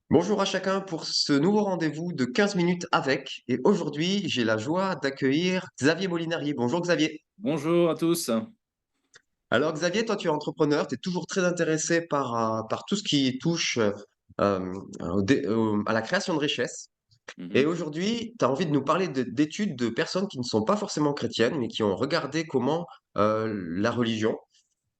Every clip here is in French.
Bonjour à chacun pour ce nouveau rendez-vous de 15 minutes avec. Et aujourd'hui, j'ai la joie d'accueillir Xavier Molinari. Bonjour Xavier. Bonjour à tous. Alors Xavier, toi tu es entrepreneur, tu es toujours très intéressé par tout ce qui touche à la création de richesses. Et Mhm. aujourd'hui, tu as envie de nous parler d'études de personnes qui ne sont pas forcément chrétiennes, mais qui ont regardé comment la religion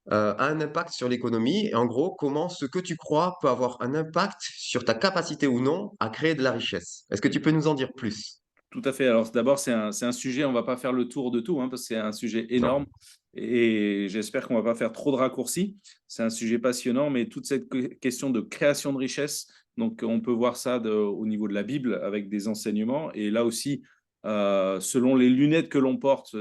a un impact sur l'économie. Et en gros, comment ce que tu crois peut avoir un impact sur ta capacité ou non à créer de la richesse. Est-ce que tu peux nous en dire plus? Tout à fait. Alors d'abord, c'est un sujet, on ne va pas faire le tour de tout, parce que c'est un sujet Non. énorme et j'espère qu'on ne va pas faire trop de raccourcis. C'est un sujet passionnant, mais toute cette question de création de richesse, donc on peut voir ça au niveau de la Bible avec des enseignements. Et là aussi, selon les lunettes que l'on porte,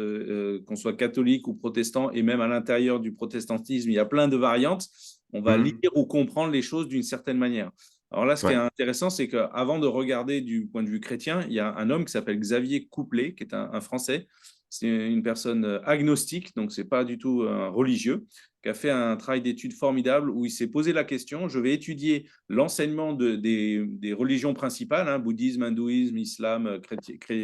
qu'on soit catholique ou protestant, et même à l'intérieur du protestantisme, il y a plein de variantes. On va lire Mhm. ou comprendre les choses d'une certaine manière. Alors là, ce qui est Ouais. intéressant, c'est qu'avant de regarder du point de vue chrétien, il y a un homme qui s'appelle Xavier Couplet, qui est un Français. C'est une personne agnostique, donc ce n'est pas du tout un religieux, qui a fait un travail d'étude formidable où il s'est posé la question, je vais étudier l'enseignement des religions principales, bouddhisme, hindouisme, islam,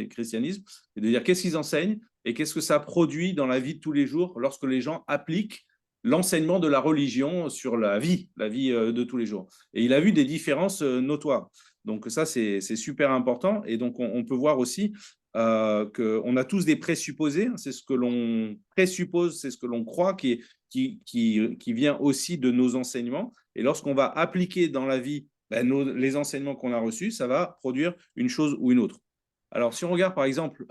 christianisme, et de dire qu'est-ce qu'ils enseignent et qu'est-ce que ça produit dans la vie de tous les jours lorsque les gens appliquent l'enseignement de la religion sur la vie de tous les jours. Et il a vu des différences notoires. Donc ça, c'est super important. Et donc, on peut voir aussi qu'on a tous des présupposés. C'est ce que l'on présuppose, c'est ce que l'on croit qui vient aussi de nos enseignements. Et lorsqu'on va appliquer dans la vie les enseignements qu'on a reçus, ça va produire une chose ou une autre. Alors, si on regarde par exemple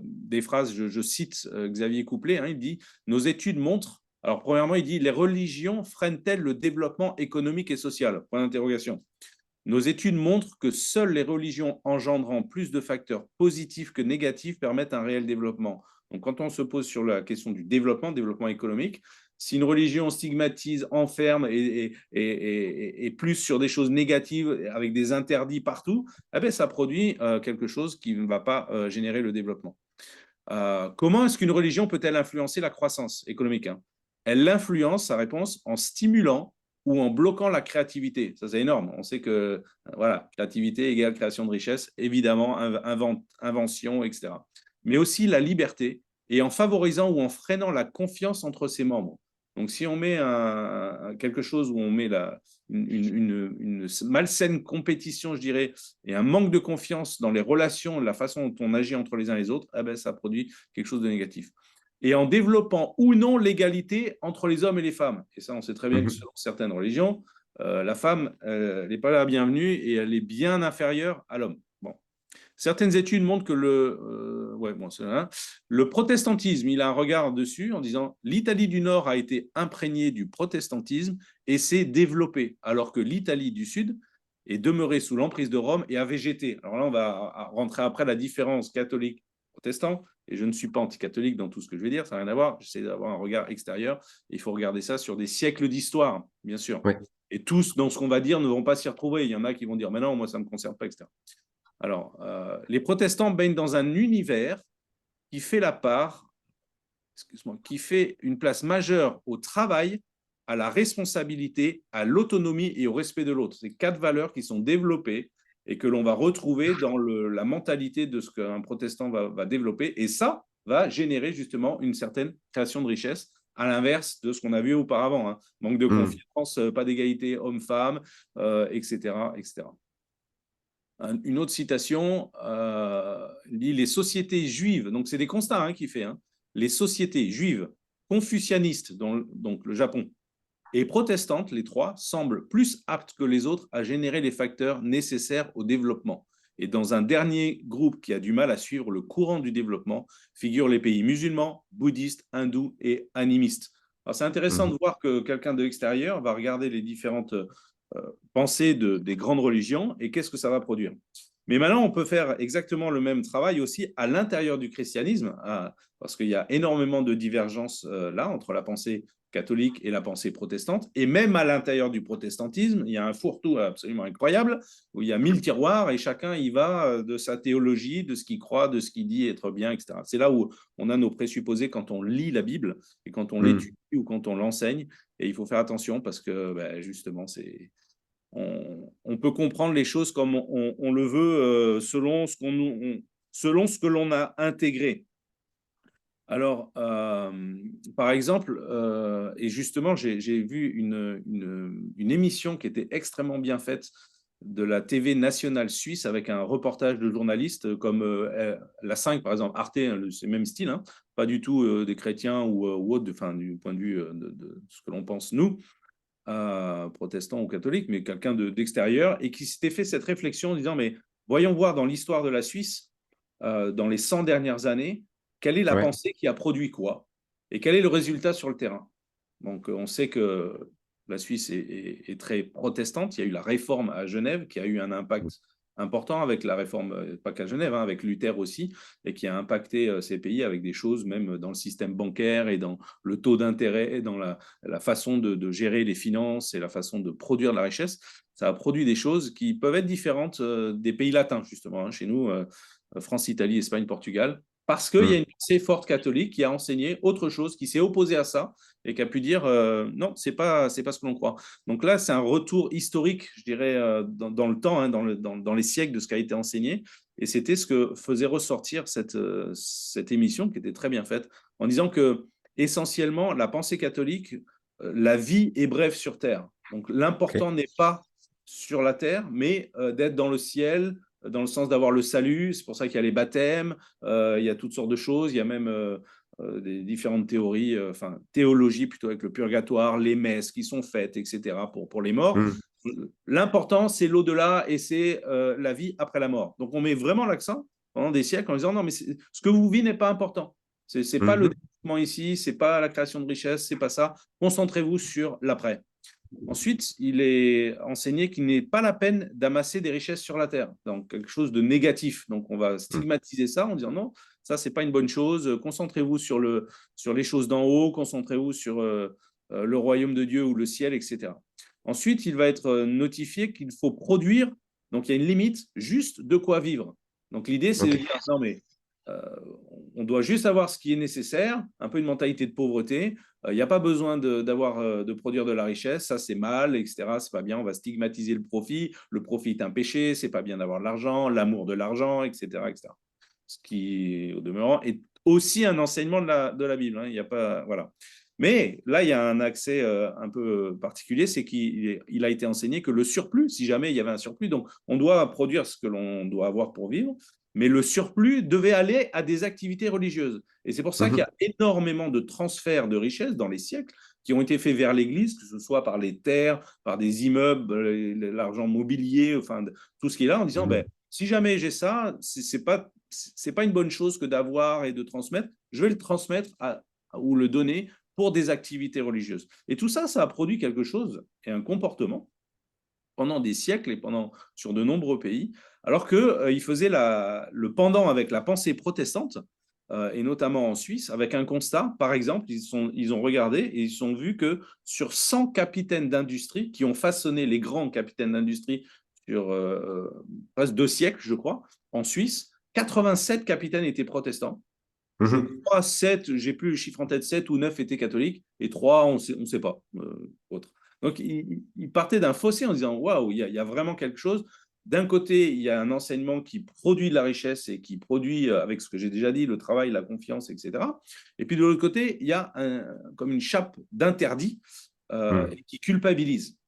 des phrases, je cite Xavier Couplet, il dit « Nos études montrent alors, premièrement, il dit les religions freinent-elles le développement économique et social? Point d'interrogation. Nos études montrent que seules les religions engendrant plus de facteurs positifs que négatifs permettent un réel développement. Donc, quand on se pose sur la question du développement économique, si une religion stigmatise, enferme et plus sur des choses négatives avec des interdits partout, eh bien, ça produit quelque chose qui ne va pas générer le développement. Comment est-ce qu'une religion peut-elle influencer la croissance économique? Elle l'influence, sa réponse, en stimulant ou en bloquant la créativité. Ça, c'est énorme. On sait que voilà, créativité égale création de richesse, évidemment, invention, etc. Mais aussi la liberté et en favorisant ou en freinant la confiance entre ses membres. Donc, si on met quelque chose où on met une malsaine compétition, je dirais, et un manque de confiance dans les relations, la façon dont on agit entre les uns et les autres, eh ben, ça produit quelque chose de négatif. Et en développant ou non l'égalité entre les hommes et les femmes. Et ça, on sait très bien que Mhm. selon certaines religions, la femme, elle n'est pas la bienvenue et elle est bien inférieure à l'homme. Bon. Certaines études montrent que le protestantisme, il a un regard dessus en disant l'Italie du Nord a été imprégnée du protestantisme et s'est développée, alors que l'Italie du Sud est demeurée sous l'emprise de Rome et a végété. Alors là, on va rentrer après la différence catholique-protestant, et je ne suis pas anticatholique dans tout ce que je vais dire, ça n'a rien à voir, j'essaie d'avoir un regard extérieur, il faut regarder ça sur des siècles d'histoire, bien sûr. Ouais. Et tous, dans ce qu'on va dire, ne vont pas s'y retrouver. Il y en a qui vont dire, mais non, moi, ça ne me concerne pas, etc. Alors, les protestants baignent dans un univers qui fait la part, excuse-moi, qui fait une place majeure au travail, à la responsabilité, à l'autonomie et au respect de l'autre. C'est quatre valeurs qui sont développées et que l'on va retrouver dans la mentalité de ce qu'un protestant va développer. Et ça va générer justement une certaine création de richesse, à l'inverse de ce qu'on a vu auparavant. Manque de Mhm. confiance, pas d'égalité homme-femme, etc., etc. Une autre citation dit les sociétés juives, donc c'est des constats qu'il fait, les sociétés juives, confucianistes, donc le Japon, et protestantes, les trois, semblent plus aptes que les autres à générer les facteurs nécessaires au développement. Et dans un dernier groupe qui a du mal à suivre le courant du développement, figurent les pays musulmans, bouddhistes, hindous et animistes. Alors c'est intéressant de Mhm. voir que quelqu'un de l'extérieur va regarder les différentes pensées des grandes religions et qu'est-ce que ça va produire. Mais maintenant, on peut faire exactement le même travail aussi à l'intérieur du christianisme, parce qu'il y a énormément de divergences là entre la pensée catholique et la pensée protestante. Et même à l'intérieur du protestantisme, il y a un fourre-tout absolument incroyable, où il y a 1000 tiroirs et chacun y va de sa théologie, de ce qu'il croit, de ce qu'il dit être bien, etc. C'est là où on a nos présupposés quand on lit la Bible et quand on l'étudie Mhm. ou quand on l'enseigne. Et il faut faire attention parce que justement, on peut comprendre les choses comme on le veut selon ce que l'on a intégré. Alors, par exemple, et justement, j'ai vu une émission qui était extrêmement bien faite de la TV nationale suisse avec un reportage de journalistes comme la 5, par exemple, Arte, hein, c'est le même style, hein, pas du tout des chrétiens ou autres, enfin, du point de vue de ce que l'on pense nous, protestants ou catholiques, mais quelqu'un d'extérieur, et qui s'était fait cette réflexion en disant, mais voyons voir dans l'histoire de la Suisse, dans les 100 dernières années, quelle est la Ouais, pensée qui a produit quoi et quel est le résultat sur le terrain. Donc, on sait que la Suisse est très protestante. Il y a eu la réforme à Genève qui a eu un impact important avec la réforme, pas qu'à Genève, hein, avec Luther aussi, et qui a impacté ces pays avec des choses, même dans le système bancaire et dans le taux d'intérêt, et dans la façon de gérer les finances et la façon de produire de la richesse. Ça a produit des choses qui peuvent être différentes des pays latins, justement, hein, chez nous, France, Italie, Espagne, Portugal, parce qu'il y a mm, une pensée forte catholique qui a enseigné autre chose, qui s'est opposée à ça et qui a pu dire non, c'est pas ce que l'on croit. Donc là, c'est un retour historique, je dirais, dans le temps, hein, dans les siècles de ce qui a été enseigné. Et c'était ce que faisait ressortir cette émission qui était très bien faite, en disant que essentiellement, la pensée catholique, la vie est brève sur terre. Donc ok. l'important n'est pas sur la terre, mais d'être dans le ciel, dans le sens d'avoir le salut. C'est pour ça qu'il y a les baptêmes, il y a toutes sortes de choses. Il y a même des différentes théories, enfin théologie plutôt avec le purgatoire, les messes qui sont faites, etc. pour les morts. Mm, L'important, c'est l'au-delà et c'est la vie après la mort. Donc on met vraiment l'accent pendant des siècles en disant non, mais ce que vous vivez n'est pas important. C'est pas le mhm, développement ici, c'est pas la création de richesse, c'est pas ça. Concentrez-vous sur l'après. Ensuite, il est enseigné qu'il n'est pas la peine d'amasser des richesses sur la terre, donc quelque chose de négatif. Donc, on va mm, stigmatiser ça en disant non, ça, c'est pas une bonne chose. Concentrez-vous sur les choses d'en haut, concentrez-vous sur le royaume de Dieu ou le ciel, etc. Ensuite, il va être notifié qu'il faut produire, donc il y a une limite, juste de quoi vivre. Donc, l'idée, c'est de ok. dire non, mais euh, on doit juste avoir ce qui est nécessaire, un peu une mentalité de pauvreté. Il n'y a pas besoin de produire de la richesse, ça c'est mal, etc. C'est pas bien, on va stigmatiser le profit. Le profit est un péché, c'est pas bien d'avoir de l'argent, l'amour de l'argent, etc., etc. Ce qui, au demeurant, est aussi un enseignement de la Bible. Hein. Il y a pas, voilà. Mais là, il y a un accès un peu particulier, c'est qu'il a été enseigné que le surplus, si jamais il y avait un surplus, donc on doit produire ce que l'on doit avoir pour vivre, mais le surplus devait aller à des activités religieuses. Et c'est pour ça qu'il y Mhm, a énormément de transferts de richesses dans les siècles qui ont été faits vers l'Église, que ce soit par les terres, par des immeubles, l'argent mobilier, enfin tout ce qui est là, en disant, ben, mhm, si jamais j'ai ça, c'est pas une bonne chose que d'avoir et de transmettre. Je vais le transmettre ou le donner pour des activités religieuses. Et tout ça, ça a produit quelque chose et un comportement pendant des siècles et sur de nombreux pays, alors qu'il faisait le pendant avec la pensée protestante, et notamment en Suisse, avec un constat, par exemple, ils ont regardé et ils ont vu que sur 100 capitaines d'industrie qui ont façonné les grands capitaines d'industrie sur presque 2 siècles, je crois, en Suisse, 87 capitaines étaient protestants. Je mhm. crois 7, j'ai plus le chiffre en tête, 7 ou 9 étaient catholiques, et 3, on ne sait pas. Autre. Donc, il partait d'un fossé en disant, waouh, il y a vraiment quelque chose. D'un côté, il y a un enseignement qui produit de la richesse et qui produit, avec ce que j'ai déjà dit, le travail, la confiance, etc. Et puis de l'autre côté, il y a comme une chape d'interdit Mm. qui culpabilise.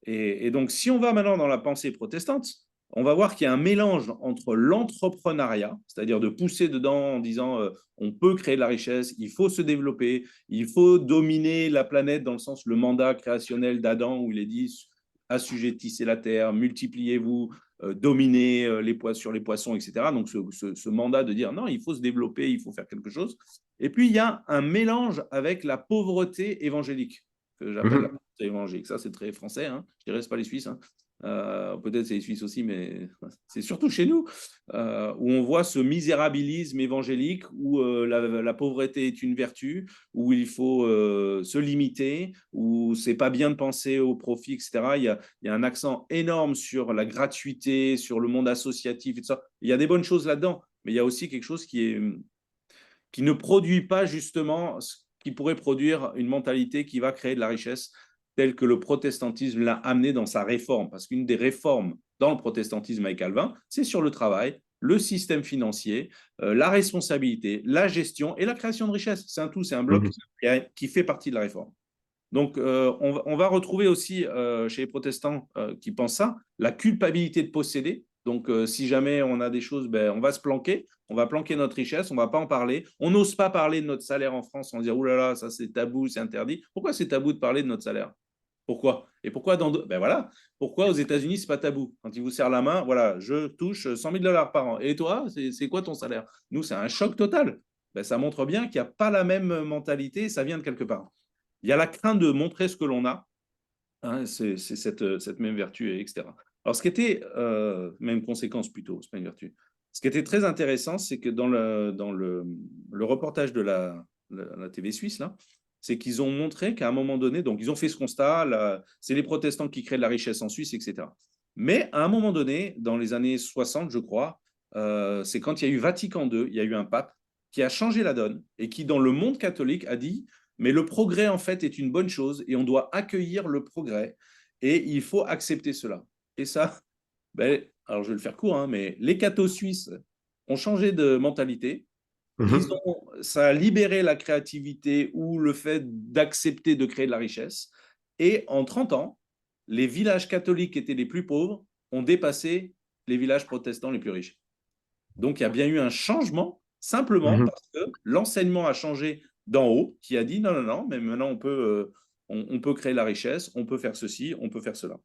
Et donc, si on va maintenant dans la pensée protestante, on va voir qu'il y a un mélange entre l'entrepreneuriat, c'est-à-dire de pousser dedans en disant on peut créer de la richesse, il faut se développer, il faut dominer la planète dans le sens le mandat créationnel d'Adam où il est dit assujettissez la terre, multipliez-vous, dominez sur les poissons, etc. Donc ce mandat de dire non, il faut se développer, il faut faire quelque chose. Et puis il y a un mélange avec la pauvreté évangélique que j'appelle la Mhm. pauvreté évangélique. Ça, c'est très français. Hein. Je dirais, c'est pas les Suisses. Hein. Peut-être c'est les Suisses aussi, mais c'est surtout chez nous où on voit ce misérabilisme évangélique où la pauvreté est une vertu, où il faut se limiter, où c'est pas bien de penser au profit, etc. Il y a un accent énorme sur la gratuité, sur le monde associatif, et tout ça. Il y a des bonnes choses là-dedans, mais il y a aussi quelque chose qui ne produit pas justement ce qui pourrait produire une mentalité qui va créer de la richesse. tel que le protestantisme l'a amené dans sa réforme. Parce qu'une des réformes dans le protestantisme avec Calvin, c'est sur le travail, le système financier, la responsabilité, la gestion et la création de richesse. C'est un tout, c'est un bloc Mhm. qui fait partie de la réforme. Donc, on va retrouver aussi chez les protestants qui pensent ça, la culpabilité de posséder. Donc, si jamais on a des choses, ben, on va se planquer, on va planquer notre richesse, on ne va pas en parler. On n'ose pas parler de notre salaire en France, on va dire, ouh là là, ça c'est tabou, c'est interdit. Pourquoi c'est tabou de parler de notre salaire? Pourquoi? Et pourquoi ben voilà, pourquoi aux États-Unis, c'est pas tabou? Quand ils vous serrent la main, voilà, je touche 100 000 dollars par an. Et toi, c'est quoi ton salaire? Nous, c'est un choc total. Ben, ça montre bien qu'il n'y a pas la même mentalité, ça vient de quelque part. Il y a la crainte de montrer ce que l'on a, hein, c'est cette même vertu, etc. Alors, ce qui était, même conséquence plutôt, c'est pas une vertu. Ce qui était très intéressant, c'est que le reportage de la TV suisse, là, c'est qu'ils ont montré qu'à un moment donné, donc ils ont fait ce constat, c'est les protestants qui créent de la richesse en Suisse, etc. Mais à un moment donné, dans les années 60, je crois, c'est quand il y a eu Vatican II, il y a eu un pape qui a changé la donne et qui, dans le monde catholique, a dit mais le progrès, en fait, est une bonne chose et on doit accueillir le progrès et il faut accepter cela. Et ça, ben, alors je vais le faire court, hein, mais les cathos suisses ont changé de mentalité. Mhm. Ça a libéré la créativité ou le fait d'accepter de créer de la richesse. Et en 30 ans, les villages catholiques qui étaient les plus pauvres ont dépassé les villages protestants les plus riches. Donc, il y a bien eu un changement, simplement Mhm. parce que l'enseignement a changé d'en haut, qui a dit non, non, non, mais maintenant on peut créer la richesse, on peut faire ceci, on peut faire cela.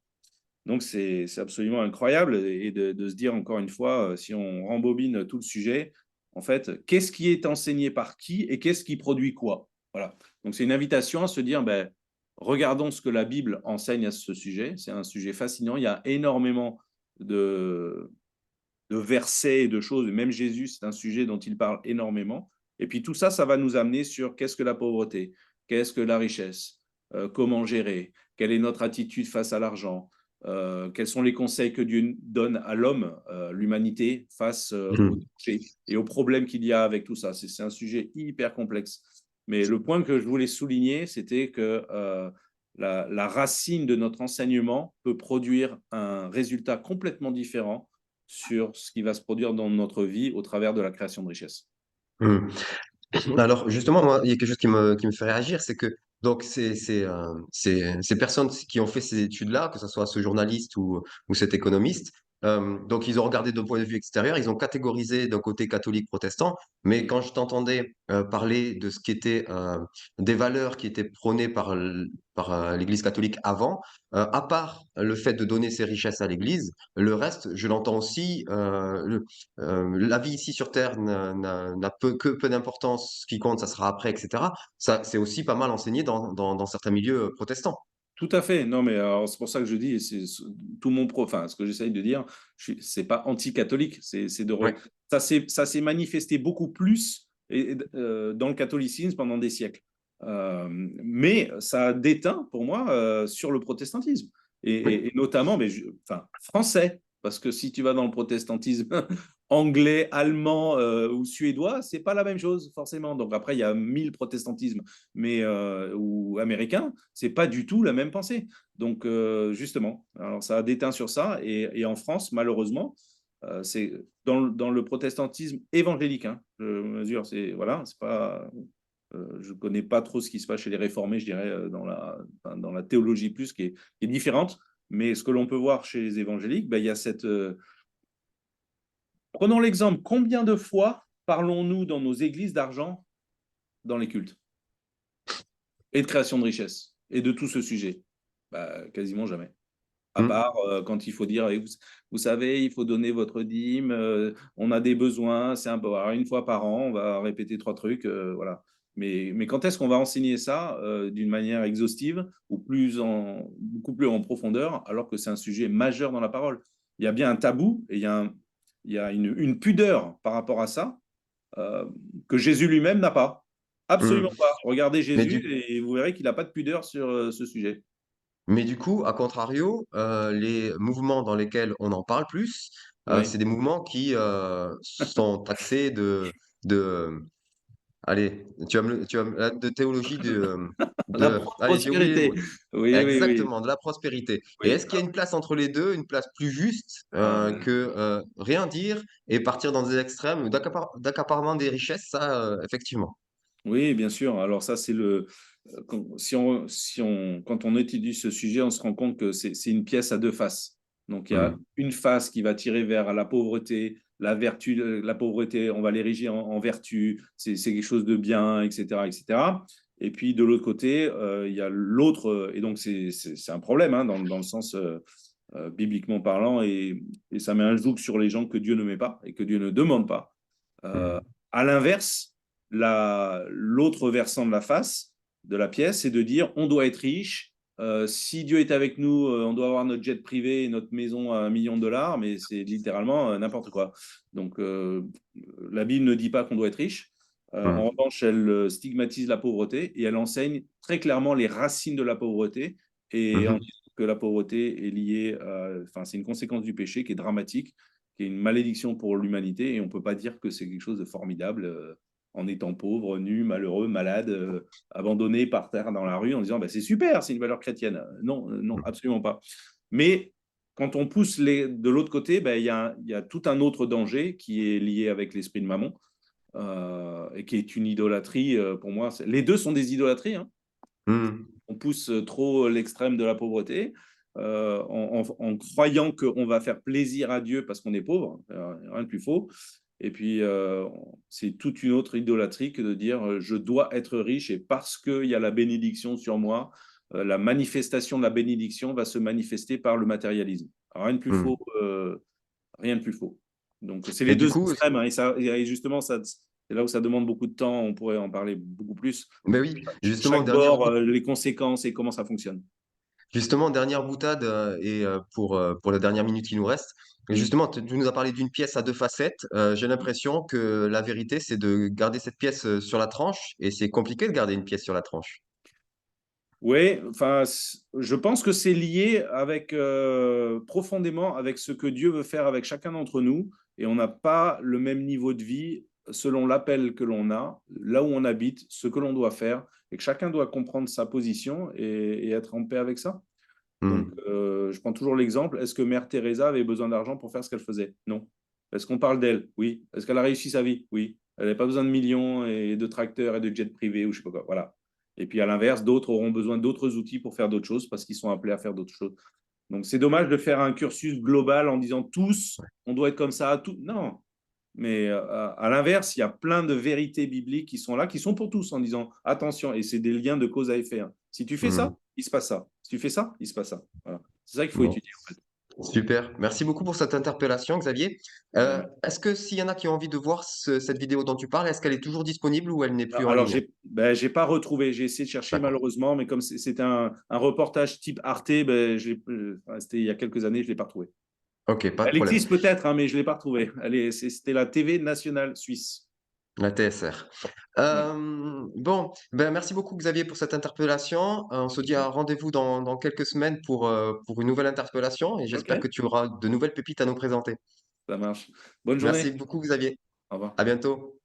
Donc, c'est absolument incroyable et de se dire encore une fois, si on rembobine tout le sujet, en fait, qu'est-ce qui est enseigné par qui et qu'est-ce qui produit quoi? Voilà. Donc, c'est une invitation à se dire, ben, regardons ce que la Bible enseigne à ce sujet. C'est un sujet fascinant. Il y a énormément de, de versets et de choses. Même Jésus, c'est un sujet dont il parle énormément. Et puis tout ça, ça va nous amener sur qu'est-ce que la pauvreté, qu'est-ce que la richesse, comment gérer, quelle est notre attitude face à l'argent, quels sont les conseils que Dieu donne à l'homme, l'humanité, face au Mhm. danger et aux problèmes qu'il y a avec tout ça. C'est un sujet hyper complexe. Mais le point que je voulais souligner, c'était que la racine de notre enseignement peut produire un résultat complètement différent sur ce qui va se produire dans notre vie au travers de la création de richesse. Mhm. Alors, justement, moi, il y a quelque chose qui me fait réagir, c'est que donc ces personnes qui ont fait ces études-là, que ce soit ce journaliste ou cet économiste, donc ils ont regardé d'un point de vue extérieur, ils ont catégorisé d'un côté catholique protestant, mais quand je t'entendais parler de ce qui était des valeurs qui étaient prônées par l'Église catholique avant, à part le fait de donner ses richesses à l'Église, le reste, je l'entends aussi, la vie ici sur Terre n'a peu d'importance, ce qui compte, ça sera après, etc. Ça, c'est aussi pas mal enseigné dans certains milieux protestants. Tout à fait. Non, mais alors, c'est pour ça que je dis, tout mon enfin, ce que j'essaye de dire, c'est pas anti-catholique. Oui. Ça s'est manifesté beaucoup plus dans le catholicisme pendant des siècles. Mais ça a déteint, pour moi, sur le protestantisme. Oui. Et notamment, enfin, français. Parce que si tu vas dans le protestantisme anglais, allemand ou suédois, c'est pas la même chose, forcément. Donc après, il y a 1000 protestantismes, mais ou américains, c'est pas du tout la même pensée. Donc justement, alors ça a déteint sur ça. Et en France, malheureusement, c'est dans le protestantisme évangélique. Hein, je mesure, c'est voilà, c'est pas. Je ne connais pas trop ce qui se passe chez les réformés, je dirais, enfin, dans la théologie plus, qui est différente. Mais ce que l'on peut voir chez les évangéliques, ben, il y a cette. Prenons l'exemple, combien de fois parlons-nous dans nos églises d'argent dans les cultes et de création de richesse et de tout ce sujet? Bah, quasiment jamais. À Mm. part quand il faut dire, eh, vous savez, il faut donner votre dîme, on a des besoins, c'est un peu. Alors, une fois par an, on va répéter trois trucs, voilà. Mais quand est-ce qu'on va enseigner ça d'une manière exhaustive ou beaucoup plus en profondeur, alors que c'est un sujet majeur dans la parole? Il y a bien un tabou et il y a une pudeur par rapport à ça euh, que Jésus lui-même n'a pas. Mm. Absolument pas. Regardez Mais Jésus du, et vous verrez qu'il n'a pas de pudeur sur ce sujet. mais du coup, à contrario, les mouvements dans lesquels on en parle plus, Oui. c'est des mouvements qui sont taxés de Allez, de théologie La allez, j'ai oublié le prospérité. mot. Oui, oui, oui. Exactement, de la prospérité. Et Oui, est-ce qu'il y a une place entre les 2, une place plus juste, heu, que, rien dire et partir dans des extrêmes ou d'accaparement des richesses? Ça, effectivement. oui, bien sûr. Alors ça, c'est quand quand on étudie ce sujet, on se rend compte que c'est une pièce à 2 faces. Donc il y a Mmh. une face qui va tirer vers la pauvreté, la vertu, la pauvreté, on va l'ériger en vertu, c'est quelque chose de bien, et cetera, et cetera. Et puis de l'autre côté, il y a l'autre, et donc c'est un problème, hein, dans le sens, bibliquement parlant, et ça met un joug sur les gens que Dieu ne met pas et que Dieu ne demande pas. Mmh. Euh, à l'inverse, l'autre versant de la face de la pièce, c'est de dire on doit être riche. Si Dieu est avec nous, on doit avoir notre jet privé et notre maison à 1 million de dollars, mais c'est littéralement n'importe quoi. Donc, la Bible ne dit pas qu'on doit être riche. En Mmh. revanche, elle stigmatise la pauvreté et elle enseigne très clairement les racines de la pauvreté, et Mmh en mh. disant que la pauvreté est liée, enfin, c'est une conséquence du péché qui est dramatique, qui est une malédiction pour l'humanité, et on ne peut pas dire que c'est quelque chose de formidable, en étant pauvre, nu, malheureux, malade, abandonné par terre dans la rue en disant bah, c'est super, c'est une valeur chrétienne. Non, non, Mmh. absolument pas. Mais quand on pousse de l'autre côté, bah, y a tout un autre danger qui est lié avec l'esprit de Mammon, et qui est une idolâtrie. Pour moi, les deux sont des idolâtries, hein. Mmh. On pousse trop l'extrême de la pauvreté, en croyant qu'on va faire plaisir à Dieu parce qu'on est pauvre, rien de plus faux. Et puis, c'est toute une autre idolâtrie que de dire je dois être riche, et parce qu'il y a la bénédiction sur moi, la manifestation de la bénédiction va se manifester par le matérialisme. Alors, rien de plus faux, Mmh. rien de plus faux. Donc, c'est les Et du deux coup, extrêmes, hein, et justement, c'est là où ça demande beaucoup de temps. On pourrait en parler beaucoup plus. beh, oui, justement, Chaque bord, les conséquences et comment ça fonctionne. dernière boutade, pour la dernière minute qui nous reste. Et Mm. justement, tu nous as parlé d'une pièce à 2 facettes. J'ai l'impression que la vérité, c'est de garder cette pièce, sur la tranche et c'est compliqué de garder une pièce sur la tranche. Oui, enfin, je pense que c'est lié avec, profondément avec ce que Dieu veut faire avec chacun d'entre nous, et on n'a pas le même niveau de vie selon l'appel que l'on a, là où on habite, ce que l'on doit faire, et que chacun doit comprendre sa position et être en paix avec ça. Donc, Mmh. je prends toujours l'exemple, est-ce que Mère Teresa avait besoin d'argent pour faire ce qu'elle faisait? Non. Est-ce qu'on parle d'elle? Oui. Est-ce qu'elle a réussi sa vie? Oui. Elle n'avait pas besoin de millions et de tracteurs et de jets privés ou je sais pas quoi. Voilà. Et puis à l'inverse, d'autres auront besoin d'autres outils pour faire d'autres choses parce qu'ils sont appelés à faire d'autres choses. Donc c'est dommage de faire un cursus global en disant tous, on doit être comme ça, tout. Non. Mais à l'inverse, il y a plein de vérités bibliques qui sont là, qui sont pour tous, en disant attention, et c'est des liens de cause à effet, hein. Si tu fais Mmh. ça, il se passe ça. Si tu fais ça, il se passe ça. Voilà. C'est ça qu'il faut Bon, étudier, en fait. super. Merci beaucoup pour cette interpellation, Xavier. Ouais. Est-ce que s'il y en a qui ont envie de voir cette vidéo dont tu parles, est-ce qu'elle est toujours disponible ou elle n'est plus en Alors, ligne? j'ai pas retrouvé. J'ai essayé de chercher D'accord. malheureusement, mais comme c'était un reportage type Arte, ben, c'était il y a quelques années, je l'ai pas retrouvé. OK, pas de Elle problème. existe peut-être, hein, mais je l'ai pas retrouvée. C'était la TV nationale suisse. La TSR. Ouais. Bon, ben, merci beaucoup Xavier pour cette interpellation. On se dit à rendez-vous dans quelques semaines pour une nouvelle interpellation et Ok, j'espère que tu auras de nouvelles pépites à nous présenter. ça marche. Bonne journée. Merci beaucoup Xavier. Au revoir. À bientôt.